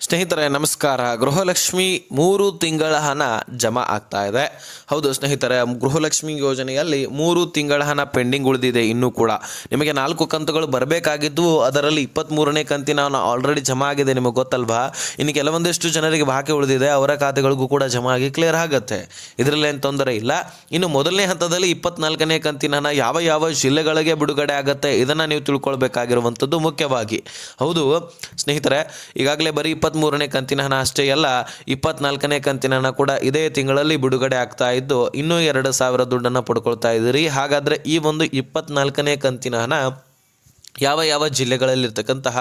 ಸ್ನೇಹಿತರೆ ನಮಸ್ಕಾರ. ಗೃಹಲಕ್ಷ್ಮಿ 3 ತಿಂಗಳ ಹಣ ಜಮಾ ಆಗ್ತಾ ಇದೆ. ಹೌದು ಸ್ನೇಹಿತರೆ, ಗೃಹಲಕ್ಷ್ಮಿ ಯೋಜನೆಯಲ್ಲಿ 3 ತಿಂಗಳ ಹಣ ಪೆಂಡಿಂಗ್ ಉಳಿದಿದೆ. ಇನ್ನೂ ಕೂಡ ನಿಮಗೆ 4 ಕಂತುಗಳು ಬರಬೇಕಾಗಿದ್ದು, ಅದರಲ್ಲಿ 23ನೇ ಕಂತಿನ ಹಣ ಆಲ್ರೆಡಿ ಜಮಾ ಆಗಿದೆ, ನಿಮಗೆ ಗೊತ್ತಲ್ವಾ. ಇನ್ನು ಕೆಲವೊಂದಿಷ್ಟು ಜನರಿಗೆ ಬಾಕಿ ಉಳಿದಿದೆ, ಅವರ ಖಾತೆಗಳಿಗೂ ಕೂಡ ಜಮಾ ಆಗಿ ಕ್ಲಿಯರ್ ಆಗುತ್ತೆ, ಇದರಲ್ಲಿ ಏನು ತೊಂದರೆ ಇಲ್ಲ. ಇನ್ನು ಮೊದಲನೇ ಹಂತದಲ್ಲಿ 24ನೇ ಕಂತಿನ ಹಣ ಯಾವ ಯಾವ ಜಿಲ್ಲೆಗಳಿಗೆ ಬಿಡುಗಡೆ ಆಗುತ್ತೆ ಇದನ್ನು ನೀವು ತಿಳ್ಕೊಳ್ಬೇಕಾಗಿರುವಂಥದ್ದು ಮುಖ್ಯವಾಗಿ. ಹೌದು ಸ್ನೇಹಿತರೆ, ಈಗಾಗಲೇ ಬರೀ 23ನೇ ಕಂತಿನ ಹಣ ಅಷ್ಟೇ ಅಲ್ಲ, 24ನೇ ಕಂತಿನ ಹಣ ಕೂಡ ಇದೇ ತಿಂಗಳಲ್ಲಿ ಬಿಡುಗಡೆ ಆಗ್ತಾ ಇದ್ದು, ಇನ್ನೂ 2,000 ದುಡ್ಡನ್ನು ಪಡ್ಕೊಳ್ತಾ ಇದ್ದೀರಿ. ಹಾಗಾದರೆ ಈ ಒಂದು 24ನೇ ಕಂತಿನ ಹಣ ಯಾವ ಯಾವ ಜಿಲ್ಲೆಗಳಲ್ಲಿರ್ತಕ್ಕಂತಹ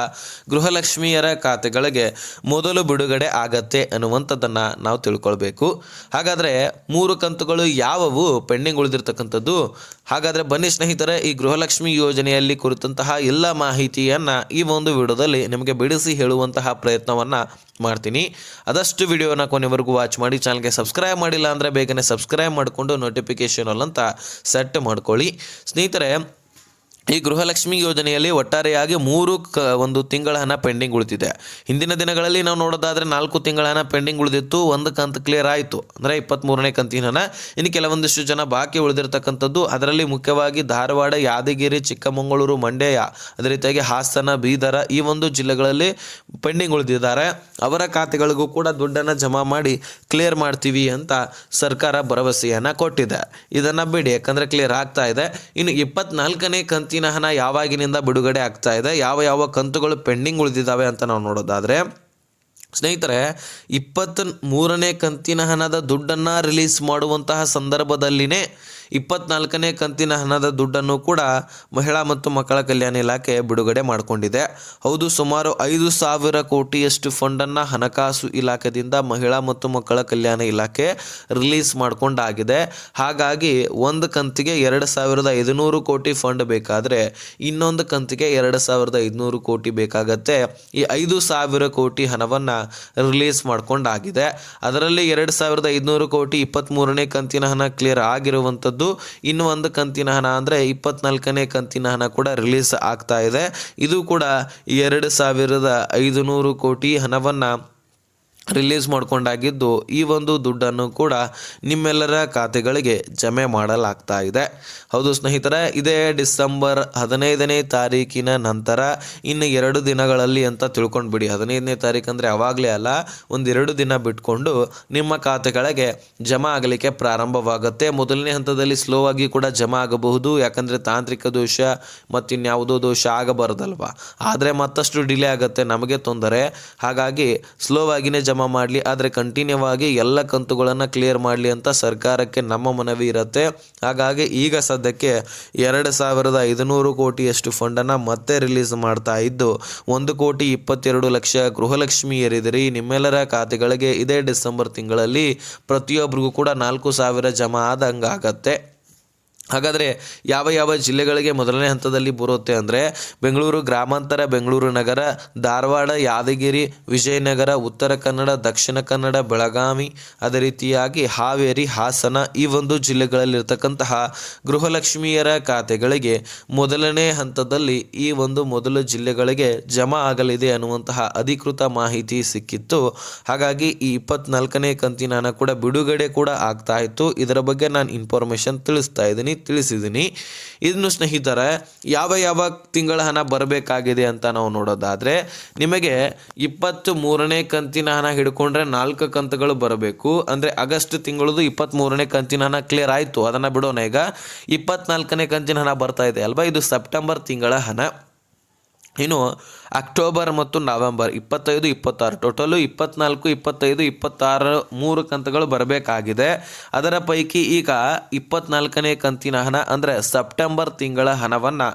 ಗೃಹಲಕ್ಷ್ಮಿಯರ ಖಾತೆಗಳಿಗೆ ಮೊದಲು ಬಿಡುಗಡೆ ಆಗತ್ತೆ ಅನ್ನುವಂಥದ್ದನ್ನು ನಾವು ತಿಳ್ಕೊಳ್ಬೇಕು. ಹಾಗಾದರೆ 3 ಕಂತುಗಳು ಯಾವುವು ಪೆಂಡಿಂಗ್ ಉಳಿದಿರ್ತಕ್ಕಂಥದ್ದು? ಹಾಗಾದರೆ ಬನ್ನಿ ಸ್ನೇಹಿತರೆ, ಈ ಗೃಹಲಕ್ಷ್ಮಿ ಯೋಜನೆಯಲ್ಲಿ ಕುರಿತಂತಹ ಎಲ್ಲ ಮಾಹಿತಿಯನ್ನು ಈ ಒಂದು ವಿಡಿಯೋದಲ್ಲಿ ನಿಮಗೆ ಬಿಡಿಸಿ ಹೇಳುವಂತಹ ಪ್ರಯತ್ನವನ್ನು ಮಾಡ್ತೀನಿ. ಆದಷ್ಟು ವಿಡಿಯೋನ ಕೊನೆವರೆಗೂ ವಾಚ್ ಮಾಡಿ. ಚಾನಲ್ಗೆ ಸಬ್ಸ್ಕ್ರೈಬ್ ಮಾಡಿಲ್ಲ ಅಂದರೆ ಬೇಗನೆ ಸಬ್ಸ್ಕ್ರೈಬ್ ಮಾಡಿಕೊಂಡು ನೋಟಿಫಿಕೇಷನ್ ಆಲ್ ಅಂತ ಸೆಟ್ ಮಾಡ್ಕೊಳ್ಳಿ. ಸ್ನೇಹಿತರೆ, ಈ ಗೃಹಲಕ್ಷ್ಮಿ ಯೋಜನೆಯಲ್ಲಿ ಒಟ್ಟಾರೆಯಾಗಿ 3 ತಿಂಗಳ ಹಣ ಪೆಂಡಿಂಗ್ ಉಳಿದಿದೆ. ಹಿಂದಿನ ದಿನಗಳಲ್ಲಿ ನಾವು ನೋಡೋದಾದರೆ 4 ತಿಂಗಳ ಹಣ ಪೆಂಡಿಂಗ್ ಉಳಿದಿತ್ತು, ಒಂದು ಕಂತು ಕ್ಲಿಯರ್ ಆಯಿತು, ಅಂದರೆ 23ನೇ ಕಂತಿನ ಹಣ. ಇನ್ನು ಕೆಲವೊಂದಿಷ್ಟು ಜನ ಬಾಕಿ ಉಳಿದಿರ್ತಕ್ಕಂಥದ್ದು, ಅದರಲ್ಲಿ ಮುಖ್ಯವಾಗಿ ಧಾರವಾಡ, ಯಾದಗಿರಿ, ಚಿಕ್ಕಮಗಳೂರು, ಮಂಡ್ಯ, ಅದೇ ರೀತಿಯಾಗಿ ಹಾಸನ, ಬೀದರ ಈ ಒಂದು ಜಿಲ್ಲೆಗಳಲ್ಲಿ ಪೆಂಡಿಂಗ್ ಉಳಿದಿದ್ದಾರೆ. ಅವರ ಖಾತೆಗಳಿಗೂ ಕೂಡ ದುಡ್ಡನ್ನು ಜಮಾ ಮಾಡಿ ಕ್ಲಿಯರ್ ಮಾಡ್ತೀವಿ ಅಂತ ಸರ್ಕಾರ ಭರವಸೆಯನ್ನು ಕೊಟ್ಟಿದೆ. ಇದನ್ನು ಬಿಡಿ, ಯಾಕಂದರೆ ಕ್ಲಿಯರ್ ಆಗ್ತಾ ಇದೆ. ಇನ್ನು 24ನೇ ಕಂತಿನ ಹಣ ಯಾವಾಗಿನಿಂದ ಬಿಡುಗಡೆ ಆಗ್ತಾ ಇದೆ, ಯಾವ ಯಾವ ಕಂತುಗಳು ಪೆಂಡಿಂಗ್ ಉಳಿದಿದ್ದಾವೆ ಅಂತ ನಾವು ನೋಡೋದಾದರೆ ಸ್ನೇಹಿತರೆ, 23ನೇ ಕಂತಿನ ಹಣದ ದುಡ್ಡನ್ನು ರಿಲೀಸ್ ಮಾಡುವಂತಹ ಸಂದರ್ಭದಲ್ಲಿನೇ 24ನೇ ಕಂತಿನ ಹಣದ ದುಡ್ಡನ್ನು ಕೂಡ ಮಹಿಳಾ ಮತ್ತು ಮಕ್ಕಳ ಕಲ್ಯಾಣ ಇಲಾಖೆ ಬಿಡುಗಡೆ ಮಾಡಿಕೊಂಡಿದೆ. ಹೌದು, ಸುಮಾರು 5,000 ಕೋಟಿಯಷ್ಟು ಫಂಡನ್ನು ಹಣಕಾಸು ಇಲಾಖೆಯಿಂದ ಮಹಿಳಾ ಮತ್ತು ಮಕ್ಕಳ ಕಲ್ಯಾಣ ಇಲಾಖೆ ರಿಲೀಸ್ ಮಾಡಿಕೊಂಡಾಗಿದೆ. ಹಾಗಾಗಿ ಒಂದು ಕಂತಿಗೆ 2,500 ಕೋಟಿ ಫಂಡ್ ಬೇಕಾದರೆ ಇನ್ನೊಂದು ಕಂತಿಗೆ 2,500 ಕೋಟಿ ಬೇಕಾಗತ್ತೆ. ಈ 5,000 ಕೋಟಿ ಹಣವನ್ನು ರಿಲೀಸ್ ಮಾಡಿಕೊಂಡಾಗಿದೆ. ಅದರಲ್ಲಿ 2,500 ಕೋಟಿ 23ನೇ ಕಂತಿನ ಹಣ ಕ್ಲಿಯರ್ ಆಗಿರುವಂಥದ್ದು. ಇನ್ನು ಒಂದು ಕಂತಿನ ಹಣ ಅಂದರೆ 24ನೇ ಕಂತಿನ ಹಣ ಕೂಡ ರಿಲೀಸ್ ಆಗ್ತಾ ಇದೆ. ಇದು ಕೂಡ 2,500 ಕೋಟಿ ಹಣವನ್ನು ರಿಲೀಸ್ ಮಾಡಿಕೊಂಡಾಗಿದ್ದು, ಈ ಒಂದು ದುಡ್ಡನ್ನು ಕೂಡ ನಿಮ್ಮೆಲ್ಲರ ಖಾತೆಗಳಿಗೆ ಜಮೆ ಮಾಡಲಾಗ್ತಾ ಇದೆ. ಹೌದು ಸ್ನೇಹಿತರೆ, ಇದೇ ಡಿಸೆಂಬರ್ 15ನೇ ತಾರೀಕಿನ ನಂತರ ಇನ್ನು 2 ದಿನಗಳಲ್ಲಿ ಅಂತ ತಿಳ್ಕೊಂಡ್ಬಿಡಿ. 15ನೇ ತಾರೀಕು ಅಂದರೆ ಅವಾಗಲೇ ಅಲ್ಲ, 1-2 ದಿನ ಬಿಟ್ಕೊಂಡು ನಿಮ್ಮ ಖಾತೆಗಳಿಗೆ ಜಮಾ ಆಗಲಿಕ್ಕೆ ಪ್ರಾರಂಭವಾಗುತ್ತೆ. ಮೊದಲನೇ ಹಂತದಲ್ಲಿ ಸ್ಲೋ ಆಗಿ ಕೂಡ ಜಮಾ ಆಗಬಹುದು, ಯಾಕಂದರೆ ತಾಂತ್ರಿಕ ದೋಷ ಮತ್ತು ಇನ್ಯಾವುದೋ ದೋಷ ಆಗಬಾರ್ದಲ್ವ. ಆದರೆ ಮತ್ತಷ್ಟು ಡಿಲೇ ಆಗುತ್ತೆ, ನಮಗೆ ತೊಂದರೆ. ಹಾಗಾಗಿ ಸ್ಲೋ ಆಗಿನೇ ಜಮಾ ಮಾಡಲಿ, ಆದರೆ ಕಂಟಿನ್ಯೂ ಆಗಿ ಎಲ್ಲ ಕಂತುಗಳನ್ನು ಕ್ಲಿಯರ್ ಮಾಡಲಿ ಅಂತ ಸರ್ಕಾರಕ್ಕೆ ನಮ್ಮ ಮನವಿ ಇರುತ್ತೆ. ಹಾಗಾಗಿ ಈಗ ಸದ್ಯಕ್ಕೆ 2,500 ಕೋಟಿಯಷ್ಟು ಫಂಡನ್ನು ಮತ್ತೆ ರಿಲೀಸ್ ಮಾಡ್ತಾ ಇದ್ದು, 1,22,00,000 ಗೃಹಲಕ್ಷ್ಮಿ ಏರಿದಿರಿ. ನಿಮ್ಮೆಲ್ಲರ ಖಾತೆಗಳಿಗೆ ಇದೇ ಡಿಸೆಂಬರ್ ತಿಂಗಳಲ್ಲಿ ಪ್ರತಿಯೊಬ್ಬರಿಗೂ ಕೂಡ 4,000 ಜಮಾ ಆದಂಗಾಗತ್ತೆ. ಹಾಗಾದರೆ ಯಾವ ಯಾವ ಜಿಲ್ಲೆಗಳಿಗೆ ಮೊದಲನೇ ಹಂತದಲ್ಲಿ ಬರುತ್ತೆ ಅಂದರೆ ಬೆಂಗಳೂರು ಗ್ರಾಮಾಂತರ, ಬೆಂಗಳೂರು ನಗರ, ಧಾರವಾಡ, ಯಾದಗಿರಿ, ವಿಜಯನಗರ, ಉತ್ತರ ಕನ್ನಡ, ದಕ್ಷಿಣ ಕನ್ನಡ, ಬೆಳಗಾವಿ, ಅದೇ ರೀತಿಯಾಗಿ ಹಾವೇರಿ, ಹಾಸನ ಈ ಒಂದು ಜಿಲ್ಲೆಗಳಲ್ಲಿರ್ತಕ್ಕಂತಹ ಗೃಹಲಕ್ಷ್ಮಿಯರ ಖಾತೆಗಳಿಗೆ ಮೊದಲನೇ ಹಂತದಲ್ಲಿ ಈ ಒಂದು ಮೊದಲು ಜಿಲ್ಲೆಗಳಿಗೆ ಜಮಾ ಆಗಲಿದೆ ಅನ್ನುವಂತಹ ಅಧಿಕೃತ ಮಾಹಿತಿ ಸಿಕ್ಕಿತ್ತು. ಹಾಗಾಗಿ ಈ 24ನೇ ಕಂತಿನ ಹಣ ಕೂಡ ಬಿಡುಗಡೆ ಕೂಡ ಆಗ್ತಾ ಇತ್ತು. ಇದರ ಬಗ್ಗೆ ನಾನು ಇನ್ಫಾರ್ಮೇಷನ್ ತಿಳಿಸಿದ್ದೀನಿ. ಇನ್ನು ಸ್ನೇಹಿತರೆ, ಯಾವ ಯಾವ ತಿಂಗಳ ಹಣ ಬರಬೇಕಾಗಿದೆ ಅಂತ ನಾವು ನೋಡೋದಾದರೆ ನಿಮಗೆ 23ನೇ ಕಂತಿನ ಹಣ ಹಿಡ್ಕೊಂಡ್ರೆ 4 ಕಂತುಗಳು ಬರಬೇಕು. ಅಂದರೆ ಆಗಸ್ಟ್ ತಿಂಗಳದು 23ನೇ ಕಂತಿನ ಹಣ ಕ್ಲಿಯರ್ ಆಯಿತು, ಅದನ್ನು ಬಿಡೋಣ. ಈಗ 24ನೇ ಕಂತಿನ ಹಣ ಬರ್ತಾ ಇದೆ ಅಲ್ವಾ, ಇದು ಸೆಪ್ಟೆಂಬರ್ ತಿಂಗಳ ಹಣ. ಇನ್ನು ಅಕ್ಟೋಬರ್ ಮತ್ತು ನವೆಂಬರ್ 25, 26 ಟೋಟಲು 24, 25, 26 3 ಕಂತುಗಳು ಬರಬೇಕಾಗಿದೆ. ಅದರ ಪೈಕಿ ಈಗ 24ನೇ ಕಂತಿನ ಹಣ ಅಂದರೆ ಸೆಪ್ಟೆಂಬರ್ ತಿಂಗಳ ಹಣವನ್ನು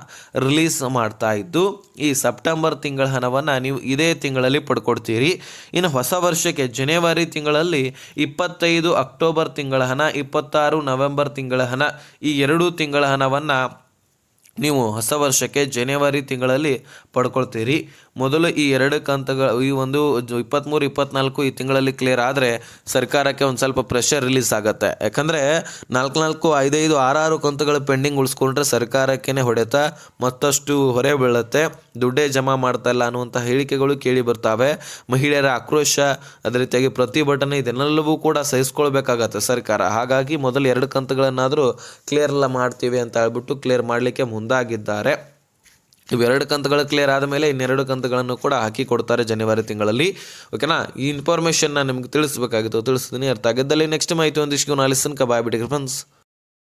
ರಿಲೀಸ್ ಮಾಡ್ತಾ ಇದ್ದು, ಈ ಸೆಪ್ಟೆಂಬರ್ ತಿಂಗಳ ಹಣವನ್ನು ನೀವು ಇದೇ ತಿಂಗಳಲ್ಲಿ ಪಡ್ಕೊಡ್ತೀರಿ. ಇನ್ನು ಹೊಸ ವರ್ಷಕ್ಕೆ ಜನವರಿ ತಿಂಗಳಲ್ಲಿ 25 ಅಕ್ಟೋಬರ್ ತಿಂಗಳ ಹಣ, 26 ನವೆಂಬರ್ ತಿಂಗಳ ಹಣ, ಈ 2 ತಿಂಗಳ ಹಣವನ್ನು ನೀವು ಹೊಸ ವರ್ಷಕ್ಕೆ ಜನವರಿ ತಿಂಗಳಲ್ಲಿ ಪಡ್ಕೊಳ್ತೀರಿ. ಮೊದಲು ಈ 2 ಕಂತುಗಳು ಈ ಒಂದು 23, 24 ಈ ತಿಂಗಳಲ್ಲಿ ಕ್ಲಿಯರ್ ಆದರೆ ಸರ್ಕಾರಕ್ಕೆ ಒಂದು ಸ್ವಲ್ಪ ಪ್ರೆಷರ್ ರಿಲೀಸ್ ಆಗುತ್ತೆ. ಯಾಕಂದರೆ 4, 5, 6 ಕಂತುಗಳು ಪೆಂಡಿಂಗ್ ಉಳಿಸ್ಕೊಂಡ್ರೆ ಸರ್ಕಾರಕ್ಕೇ ಹೊಡೆತ, ಮತ್ತಷ್ಟು ಹೊರೆ ಬೀಳುತ್ತೆ, ದುಡ್ಡೇ ಜಮಾ ಮಾಡ್ತಾ ಇಲ್ಲ ಅನ್ನುವಂಥ ಹೇಳಿಕೆಗಳು ಕೇಳಿ ಬರ್ತಾವೆ. ಮಹಿಳೆಯರ ಆಕ್ರೋಶ, ಅದೇ ರೀತಿಯಾಗಿ ಪ್ರತಿಭಟನೆ ಇದನ್ನೆಲ್ಲವೂ ಕೂಡ ಸಹಿಸ್ಕೊಳ್ಬೇಕಾಗತ್ತೆ ಸರ್ಕಾರ. ಹಾಗಾಗಿ ಮೊದಲು 2 ಕಂತುಗಳನ್ನಾದರೂ ಕ್ಲಿಯರ್ ಎಲ್ಲ ಮಾಡ್ತೀವಿ ಅಂತ ಹೇಳ್ಬಿಟ್ಟು ಕ್ಲಿಯರ್ ಮಾಡಲಿಕ್ಕೆ ಮುಂದಾಗಿದ್ದಾರೆ. ಇವೆರಡು ಕಂತುಗಳು ಕ್ಲಿಯರ್ ಆದಮೇಲೆ ಇನ್ನೆರಡು ಕಂತುಗಳನ್ನು ಕೂಡ ಹಾಕಿ ಕೊಡ್ತಾರೆ ಜನವರಿ ತಿಂಗಳಲ್ಲಿ. ಓಕೆನಾ, ಈ ಇನ್ಫಾರ್ಮೇಷನ್ನ ನಿಮ್ಗೆ ತಿಳಿಸ್ಬೇಕಾಗಿತ್ತು, ತಿಳಿಸ್ತೀನಿ. ಅರ್ಥ ಆಗಿದ್ದಲ್ಲಿ ನೆಕ್ಸ್ಟ್ ಮಾಹಿತಿ ಒಂದಿಷ್ಟು ಲಿಸನ್ ಬಾಯ್ ಬಿಡಿ ಫ್ರೆಂಡ್ಸ್.